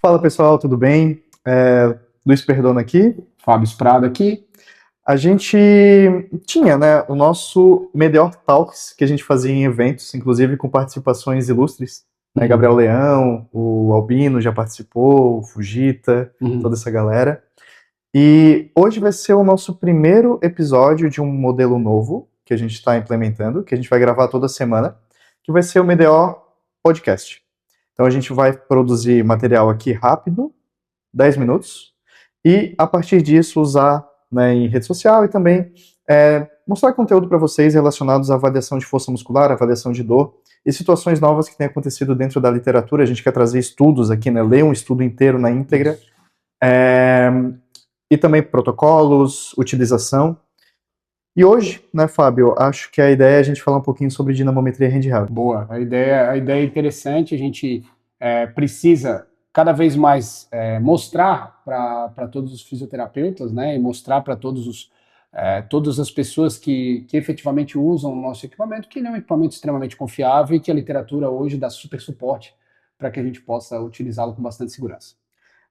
Fala pessoal, tudo bem? Luiz Perdono aqui. Fábio Prado aqui. A gente tinha, né, o nosso Meteor Talks, que a gente fazia em eventos, inclusive com participações ilustres, né? Gabriel Leão, o Albino já participou, o Fujita, toda essa galera. E hoje vai ser o nosso primeiro episódio de um modelo novo que a gente está implementando, que a gente vai gravar toda semana, que vai ser o Meteor Podcast. Então a gente vai produzir material aqui rápido, 10 minutos, e a partir disso usar, né, em rede social e também mostrar conteúdo para vocês relacionados à avaliação de força muscular, avaliação de dor e situações novas que têm acontecido dentro da literatura. A gente quer trazer estudos aqui, né, ler um estudo inteiro na íntegra, e também protocolos, utilização. E hoje, né, Fábio, acho que a ideia é a gente falar um pouquinho sobre dinamometria handheld. Boa, a ideia é interessante, a gente precisa cada vez mais mostrar para todos os fisioterapeutas, né, e mostrar para todas as pessoas que efetivamente usam o nosso equipamento, que ele é um equipamento extremamente confiável e que a literatura hoje dá super suporte para que a gente possa utilizá-lo com bastante segurança.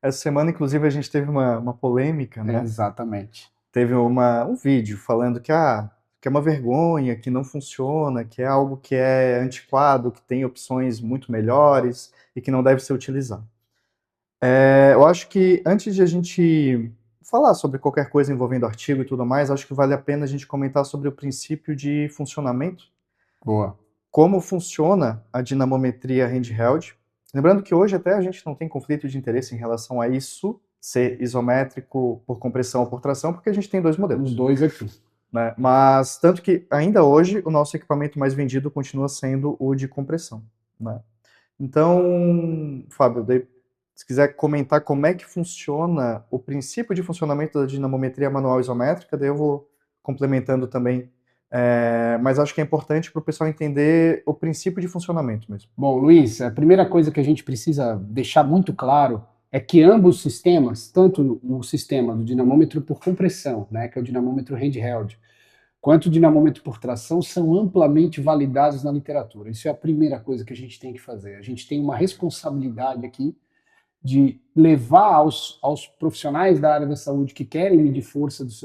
Essa semana, inclusive, a gente teve uma polêmica, né? Exatamente. Teve um vídeo falando que é uma vergonha, que não funciona, que é algo que é antiquado, que tem opções muito melhores e que não deve ser utilizado. Eu acho que antes de a gente falar sobre qualquer coisa envolvendo artigo e tudo mais, acho que vale a pena a gente comentar sobre o princípio de funcionamento. Boa. Como funciona a dinamometria handheld. Lembrando que hoje até a gente não tem conflito de interesse em relação a isso ser isométrico por compressão ou por tração, porque a gente tem dois modelos. Os dois aqui. Né? Mas tanto que ainda hoje o nosso equipamento mais vendido continua sendo o de compressão. Né? Então, Fábio, se quiser comentar como é que funciona o princípio de funcionamento da dinamometria manual isométrica, daí eu vou complementando também. Mas acho que é importante para o pessoal entender o princípio de funcionamento mesmo. Bom, Luiz, a primeira coisa que a gente precisa deixar muito claro é que ambos os sistemas, tanto o sistema do dinamômetro por compressão, né, que é o dinamômetro handheld, quanto o dinamômetro por tração, são amplamente validados na literatura. Isso é a primeira coisa que a gente tem que fazer. A gente tem uma responsabilidade aqui de levar aos profissionais da área da saúde que querem medir força dos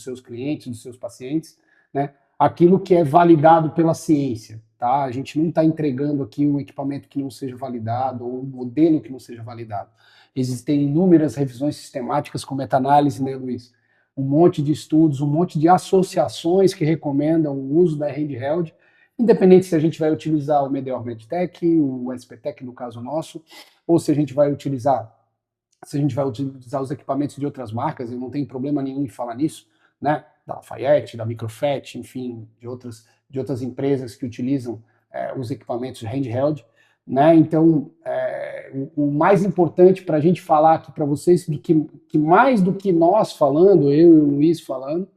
seus clientes, dos seus pacientes, né, aquilo que é validado pela ciência. Tá? A gente não está entregando aqui um equipamento que não seja validado ou um modelo que não seja validado. Existem inúmeras revisões sistemáticas com meta-análise, né, Luiz? Um monte de estudos, um monte de associações que recomendam o uso da handheld, independente se a gente vai utilizar o Medeor Medtech, o SPTech no caso nosso, ou se a gente vai utilizar os equipamentos de outras marcas, eu não tenho problema nenhum em falar nisso, né? Da Lafayette, da Microfet, enfim, de outras empresas que utilizam os equipamentos handheld, né? Então, o mais importante para a gente falar aqui para vocês, que mais do que nós falando, eu e o Luiz falando,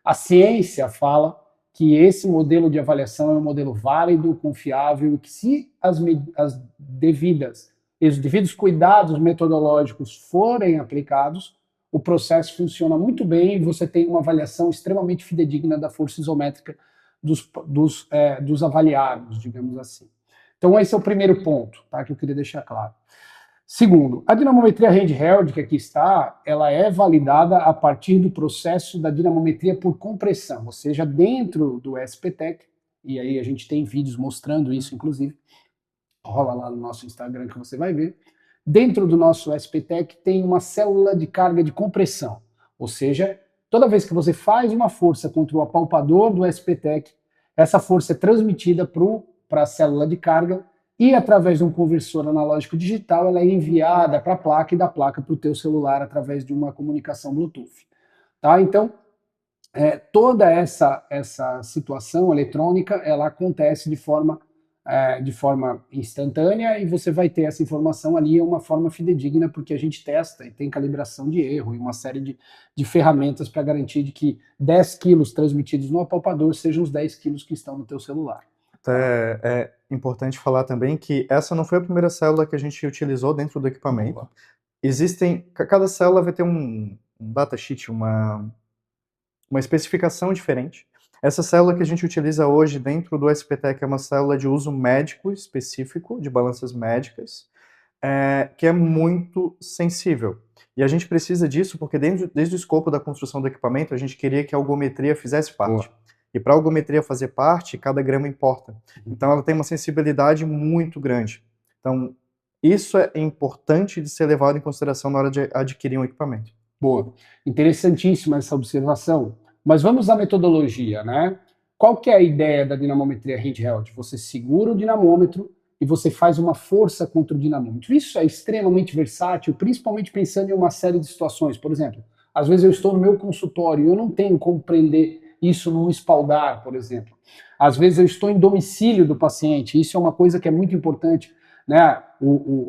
a ciência fala que esse modelo de avaliação é um modelo válido, confiável, e que se os devidos cuidados metodológicos forem aplicados, o processo funciona muito bem e você tem uma avaliação extremamente fidedigna da força isométrica dos avaliados, digamos assim. Então, esse é o primeiro ponto, tá, que eu queria deixar claro. Segundo, a dinamometria handheld, que aqui está, ela é validada a partir do processo da dinamometria por compressão, ou seja, dentro do SPTech, e aí a gente tem vídeos mostrando isso, inclusive, rola lá no nosso Instagram que você vai ver. Dentro do nosso SPTech tem uma célula de carga de compressão, ou seja, toda vez que você faz uma força contra o apalpador do SPTech, essa força é transmitida para a célula de carga e através de um conversor analógico digital ela é enviada para a placa e da placa para o teu celular através de uma comunicação Bluetooth. Tá? Então, toda essa situação eletrônica ela acontece de forma instantânea e você vai ter essa informação ali em uma forma fidedigna, porque a gente testa e tem calibração de erro e uma série de ferramentas para garantir de que 10 quilos transmitidos no apalpador sejam os 10 quilos que estão no teu celular. É importante falar também que essa não foi a primeira célula que a gente utilizou dentro do equipamento. Cada célula vai ter um datasheet, uma especificação diferente. Essa célula que a gente utiliza hoje dentro do SPTech é uma célula de uso médico específico, de balanças médicas. que é muito sensível. E a gente precisa disso porque desde o escopo da construção do equipamento, a gente queria que a algometria fizesse parte. Boa. E para a algometria fazer parte, cada grama importa. Então ela tem uma sensibilidade muito grande. Então isso é importante de ser levado em consideração na hora de adquirir um equipamento. Boa. Interessantíssima essa observação. Mas vamos à metodologia, né? Qual que é a ideia da dinamometria handheld? Você segura o dinamômetro e você faz uma força contra o dinamômetro. Isso é extremamente versátil, principalmente pensando em uma série de situações. Por exemplo, às vezes eu estou no meu consultório e eu não tenho como prender isso num espaldar, por exemplo. Às vezes eu estou em domicílio do paciente. Isso é uma coisa que é muito importante, né?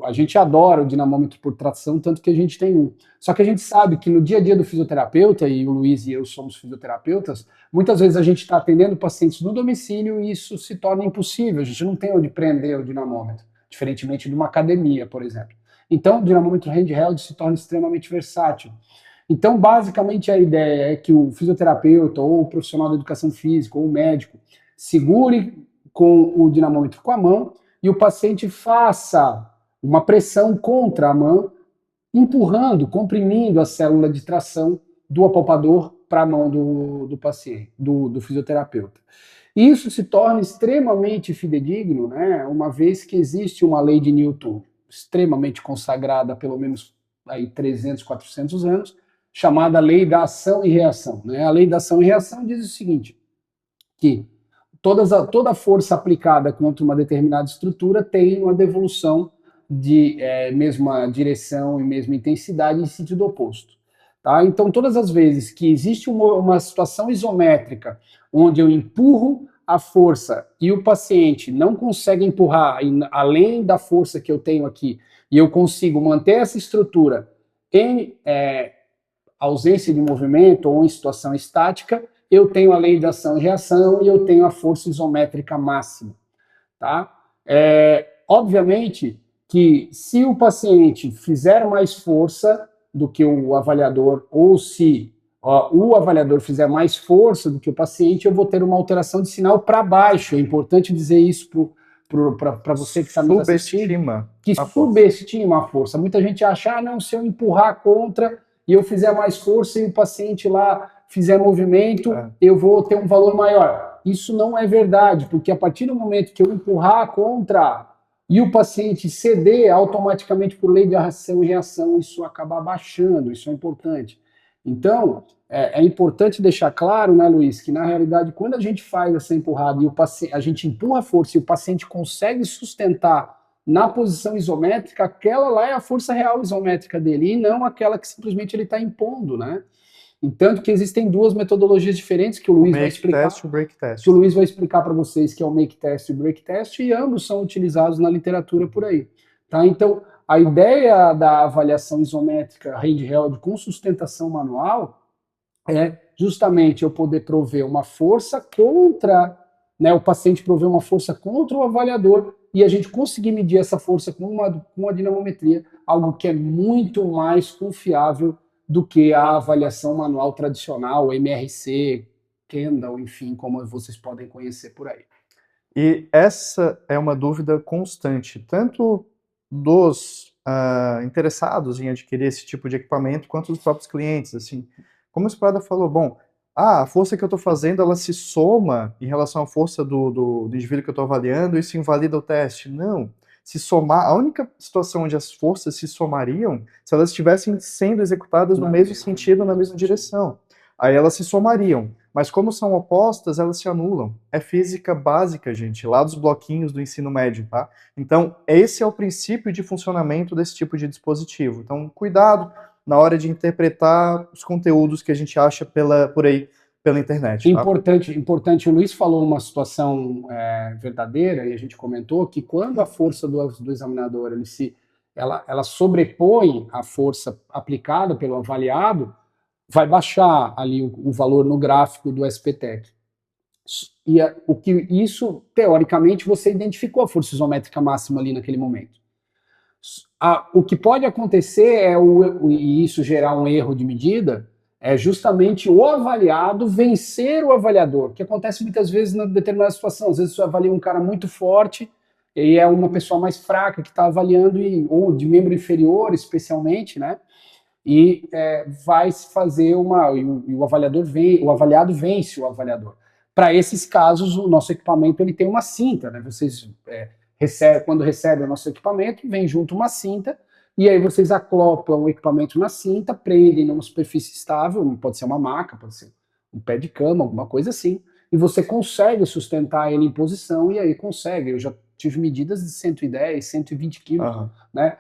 A gente adora o dinamômetro por tração, tanto que a gente tem um. Só que a gente sabe que no dia a dia do fisioterapeuta, e o Luiz e eu somos fisioterapeutas, muitas vezes a gente está atendendo pacientes no domicílio e isso se torna impossível. A gente não tem onde prender o dinamômetro, diferentemente de uma academia, por exemplo. Então, o dinamômetro handheld se torna extremamente versátil. Então, basicamente, a ideia é que o fisioterapeuta ou o profissional da educação física ou o médico segure com o dinamômetro com a mão e o paciente faça uma pressão contra a mão, empurrando, comprimindo a célula de tração do apalpador para a mão do paciente, do fisioterapeuta. Isso se torna extremamente fidedigno, né, uma vez que existe uma lei de Newton extremamente consagrada há pelo menos aí 300, 400 anos, chamada lei da ação e reação. Né? A lei da ação e reação diz o seguinte, que toda a força aplicada contra uma determinada estrutura tem uma devolução de mesma direção e mesma intensidade em sentido oposto. Tá? Então, todas as vezes que existe uma situação isométrica onde eu empurro a força e o paciente não consegue empurrar além da força que eu tenho aqui e eu consigo manter essa estrutura em ausência de movimento ou em situação estática, eu tenho a lei de ação e reação e eu tenho a força isométrica máxima. Tá? Obviamente que se o paciente fizer mais força do que o avaliador, ou se o avaliador fizer mais força do que o paciente, eu vou ter uma alteração de sinal para baixo. É importante dizer isso para você que está nos assistindo, que subestima a força. Muita gente acha, não, se eu empurrar contra e eu fizer mais força e o paciente lá fizer movimento, eu vou ter um valor maior. Isso não é verdade, porque a partir do momento que eu empurrar contra e o paciente ceder automaticamente por lei de ação e reação, isso acaba abaixando, isso é importante. Então, é importante deixar claro, né, Luiz, que na realidade, quando a gente faz essa empurrada e a gente empurra a força e o paciente consegue sustentar na posição isométrica, aquela lá é a força real isométrica dele, e não aquela que simplesmente ele está impondo, né? Entanto que existem duas metodologias diferentes que o Luiz vai explicar. Test e o break test. Que o Luiz vai explicar para vocês, que é o make test e o break test, e ambos são utilizados na literatura por aí. Tá? Então, a ideia da avaliação isométrica handheld com sustentação manual é justamente eu poder prover uma força contra, né, o paciente prover uma força contra o avaliador e a gente conseguir medir essa força com uma dinamometria, algo que é muito mais confiável do que a avaliação manual tradicional, MRC, Kendall, enfim, como vocês podem conhecer por aí. E essa é uma dúvida constante, tanto dos interessados em adquirir esse tipo de equipamento, quanto dos próprios clientes, assim. Como o Esprada falou, bom, a força que eu estou fazendo, ela se soma em relação à força do indivíduo que eu estou avaliando, isso invalida o teste. Não. Se somar, a única situação onde as forças se somariam, se elas estivessem sendo executadas no mesmo sentido, na mesma direção. Aí elas se somariam. Mas como são opostas, elas se anulam. É física básica, gente, lá dos bloquinhos do ensino médio, tá? Então, esse é o princípio de funcionamento desse tipo de dispositivo. Então, cuidado na hora de interpretar os conteúdos que a gente acha por aí, pela internet. Tá? Importante, o Luiz falou uma situação verdadeira, e a gente comentou que quando a força do examinador ela sobrepõe a força aplicada pelo avaliado, vai baixar ali o valor no gráfico do SPTEC. E isso, teoricamente, você identificou a força isométrica máxima ali naquele momento. O que pode acontecer e isso gerar um erro de medida, é justamente o avaliado vencer o avaliador, que acontece muitas vezes na determinada situação. Às vezes você avalia um cara muito forte e é uma pessoa mais fraca que está avaliando, ou de membro inferior especialmente, né? E vai se fazer e o avaliador o avaliado vence o avaliador. Para esses casos, o nosso equipamento ele tem uma cinta, né? Vocês quando recebem o nosso equipamento, vem junto uma cinta, e aí vocês acoplam o equipamento na cinta, prendem numa superfície estável, pode ser uma maca, pode ser um pé de cama, alguma coisa assim, e você consegue sustentar ele em posição, e aí consegue. Eu já tive medidas de 110, 120 quilos, né,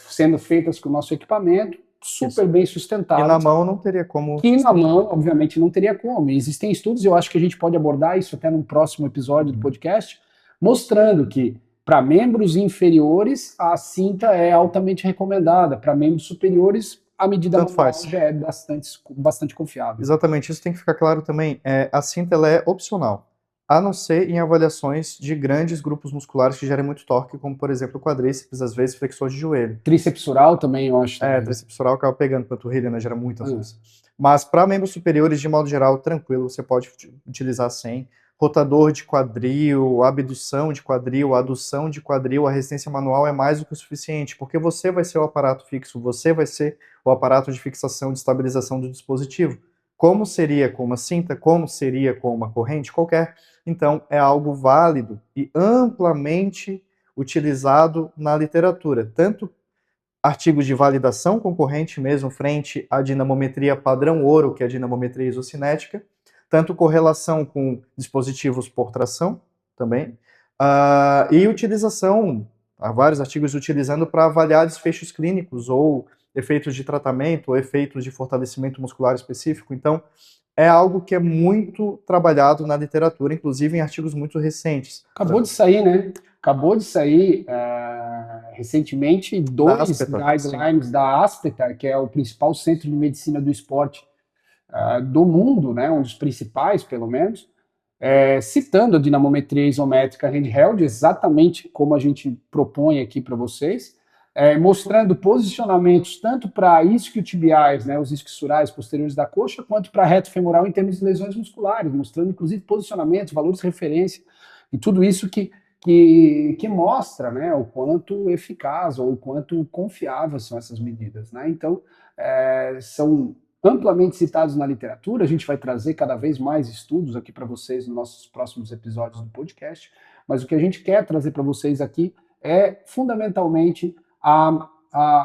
sendo feitas com o nosso equipamento, super bem sustentadas. E na mão não teria como. E na mão, obviamente, não teria como. E existem estudos, eu acho que a gente pode abordar isso até num próximo episódio do podcast, mostrando que para membros inferiores a cinta é altamente recomendada, para membros superiores a medida manual já é bastante confiável. Exatamente, isso tem que ficar claro também. A cinta ela é opcional, a não ser em avaliações de grandes grupos musculares que gerem muito torque, como por exemplo o quadríceps, às vezes flexor de joelho. Tricepsural também, eu acho. Tricepsural acaba pegando panturrilha, né? Gera muita força. Mas para membros superiores, de modo geral, tranquilo, você pode utilizar sem. Rotador de quadril, abdução de quadril, adução de quadril, a resistência manual é mais do que o suficiente, porque você vai ser o aparato fixo, você vai ser o aparato de fixação, de estabilização do dispositivo. Como seria com uma cinta, como seria com uma corrente qualquer. Então, é algo válido e amplamente utilizado na literatura, tanto artigos de validação com corrente mesmo, frente à dinamometria padrão ouro, que é a dinamometria isocinética, tanto correlação com dispositivos por tração também, e utilização, há vários artigos utilizando para avaliar desfechos clínicos, ou efeitos de tratamento, ou efeitos de fortalecimento muscular específico. Então, é algo que é muito trabalhado na literatura, inclusive em artigos muito recentes. Acabou de sair, né? Acabou de sair recentemente 2 guidelines da ASPETA, que é o principal centro de medicina do esporte do mundo, né? Um dos principais, pelo menos, citando a dinamometria isométrica handheld, exatamente como a gente propõe aqui para vocês, mostrando posicionamentos tanto para isquiotibiais, né, os isquiosurais posteriores da coxa, quanto para reto femoral em termos de lesões musculares, mostrando inclusive posicionamentos, valores de referência, e tudo isso que mostra, né, o quanto eficaz ou o quanto confiáveis são essas medidas, né? Então, são amplamente citados na literatura. A gente vai trazer cada vez mais estudos aqui para vocês nos nossos próximos episódios do podcast, mas o que a gente quer trazer para vocês aqui é fundamentalmente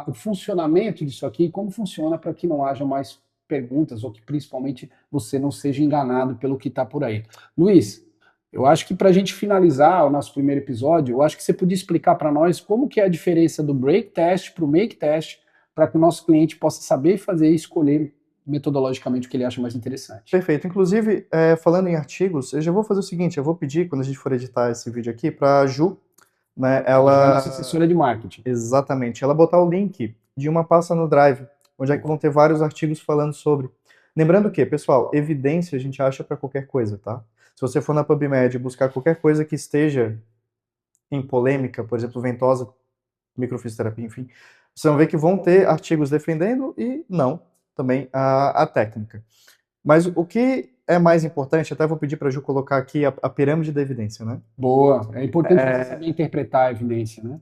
o funcionamento disso aqui, como funciona, para que não haja mais perguntas ou que principalmente você não seja enganado pelo que está por aí. Luiz, eu acho que para a gente finalizar o nosso primeiro episódio, eu acho que você podia explicar para nós como que é a diferença do break test para o make test, para que o nosso cliente possa saber fazer e escolher metodologicamente o que ele acha mais interessante. Perfeito. Inclusive, falando em artigos, eu já vou fazer o seguinte, eu vou pedir, quando a gente for editar esse vídeo aqui, para a Ju, né, ela... nossa assessora de marketing. Exatamente. Ela botar o link de uma pasta no Drive, onde é que vão ter vários artigos falando sobre. Lembrando que, pessoal, evidência a gente acha para qualquer coisa, tá? Se você for na PubMed e buscar qualquer coisa que esteja em polêmica, por exemplo, ventosa, microfisioterapia, enfim, vocês vão ver que vão ter artigos defendendo e não também a técnica. Mas o que é mais importante, até vou pedir para a Ju colocar aqui a pirâmide da evidência, né? Boa, é importante você saber interpretar a evidência, né?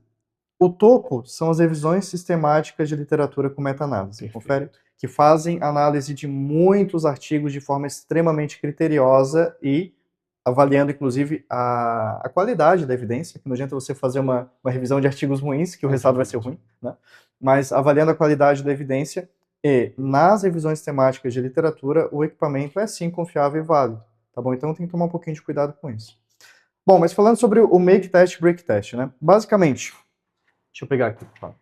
O topo são as revisões sistemáticas de literatura com meta-análise, confere? Que fazem análise de muitos artigos de forma extremamente criteriosa e avaliando, inclusive, a qualidade da evidência, que não adianta você fazer uma revisão de artigos ruins, que o resultado vai ser ruim, né? Mas avaliando a qualidade da evidência. E nas revisões temáticas de literatura, o equipamento é sim confiável e válido, tá bom? Então tem que tomar um pouquinho de cuidado com isso. Bom, mas falando sobre o make test, break test, né? Basicamente, deixa eu pegar aqui, tá?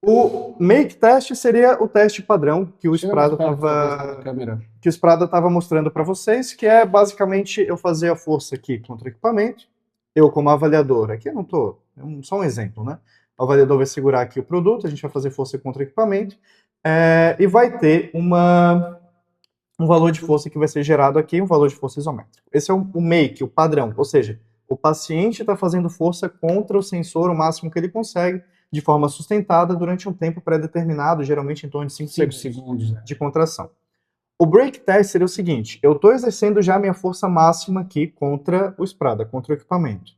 O make test seria o teste padrão que o Sprada estava mostrando para vocês, que é basicamente eu fazer a força aqui contra o equipamento, eu como avaliador, aqui eu não tô, só um exemplo, né? O avaliador vai segurar aqui o produto, a gente vai fazer força contra o equipamento, e vai ter um valor de força que vai ser gerado aqui, um valor de força isométrico. Esse é o make, o padrão, ou seja, o paciente está fazendo força contra o sensor o máximo que ele consegue, de forma sustentada durante um tempo pré-determinado, geralmente em torno de 5 segundos de contração. O break test seria o seguinte, eu estou exercendo já a minha força máxima aqui contra o Sprada, contra o equipamento.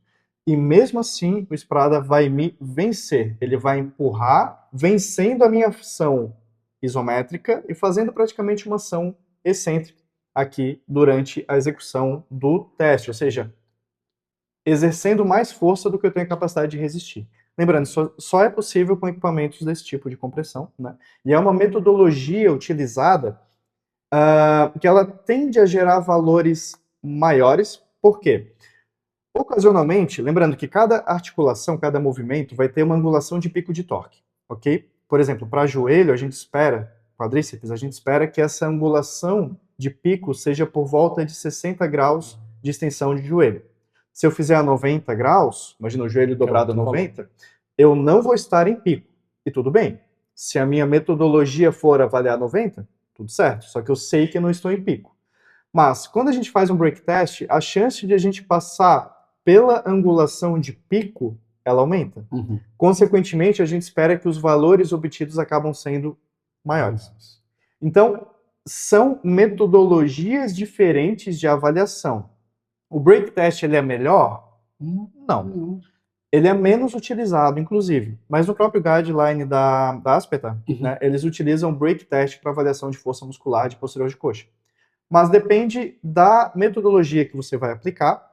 e mesmo assim o Sprada vai me vencer. Ele vai empurrar, vencendo a minha ação isométrica e fazendo praticamente uma ação excêntrica aqui durante a execução do teste, ou seja, exercendo mais força do que eu tenho capacidade de resistir. Lembrando, só é possível com equipamentos desse tipo de compressão, né? E é uma metodologia utilizada que ela tende a gerar valores maiores. Por quê? Ocasionalmente, lembrando que cada articulação, cada movimento vai ter uma angulação de pico de torque, ok? Por exemplo, para joelho, a gente espera, quadríceps, a gente espera que essa angulação de pico seja por volta de 60 graus de extensão de joelho. Se eu fizer a 90 graus, imagina o joelho dobrado a 90, eu não vou estar em pico, e tudo bem. Se a minha metodologia for avaliar 90, tudo certo, só que eu sei que eu não estou em pico. Mas, quando a gente faz um break test, a chance de a gente passar pela angulação de pico, ela aumenta. Consequentemente, a gente espera que os valores obtidos acabam sendo maiores. Então, são metodologias diferentes de avaliação. O break test ele é melhor? Não. Ele é menos utilizado, inclusive. Mas no próprio guideline da Aspeta, né, eles utilizam o break test para avaliação de força muscular de posterior de coxa. Mas depende da metodologia que você vai aplicar.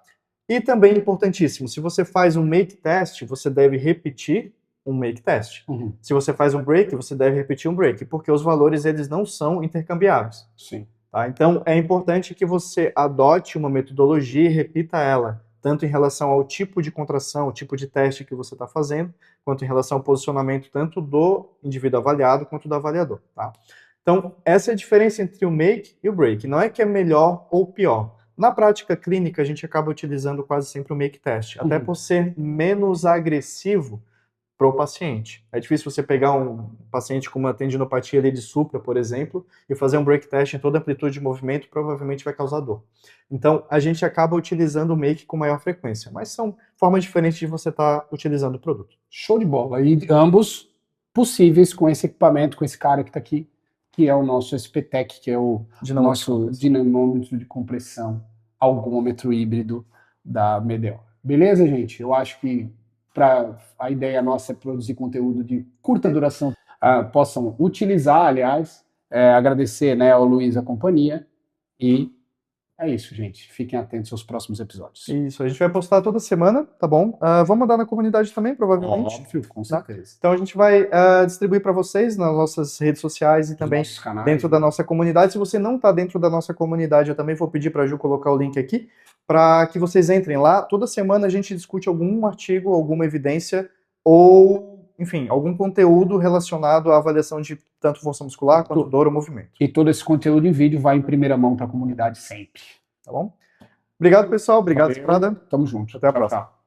E também importantíssimo, se você faz um make test, você deve repetir um make test. Se você faz um break, você deve repetir um break, porque os valores eles não são intercambiáveis. Sim. Tá? Então é importante que você adote uma metodologia e repita ela, tanto em relação ao tipo de contração, o tipo de teste que você está fazendo, quanto em relação ao posicionamento tanto do indivíduo avaliado quanto do avaliador. Tá? Então essa é a diferença entre o make e o break. Não é que é melhor ou pior. Na prática clínica, a gente acaba utilizando quase sempre o make test, até por ser menos agressivo para o paciente. É difícil você pegar um paciente com uma tendinopatia ali de supra, por exemplo, e fazer um break test em toda amplitude de movimento, provavelmente vai causar dor. Então, a gente acaba utilizando o make com maior frequência, mas são formas diferentes de você estar utilizando o produto. Show de bola. E ambos possíveis com esse equipamento, com esse cara que está aqui, que é o nosso SPTEC, que é o nosso dinamômetro de compressão, algômetro híbrido da Medeor. Beleza, gente? Eu acho que a ideia nossa é produzir conteúdo de curta duração, possam utilizar, aliás, agradecer, né, ao Luiz a companhia, e é isso, gente. Fiquem atentos aos próximos episódios. Isso, a gente vai postar toda semana, tá bom? Vamos mandar na comunidade também, provavelmente. Óbvio, com certeza. Então a gente vai distribuir para vocês nas nossas redes sociais e também dentro da nossa comunidade. Se você não está dentro da nossa comunidade, eu também vou pedir para a Ju colocar o link aqui, para que vocês entrem lá. Toda semana a gente discute algum artigo, alguma evidência ou, enfim, algum conteúdo relacionado à avaliação de tanto força muscular quanto dor ou movimento. E todo esse conteúdo em vídeo vai em primeira mão para a comunidade sempre. Tá bom? Obrigado, pessoal. Obrigado, Sprada. Tamo junto. Até a próxima.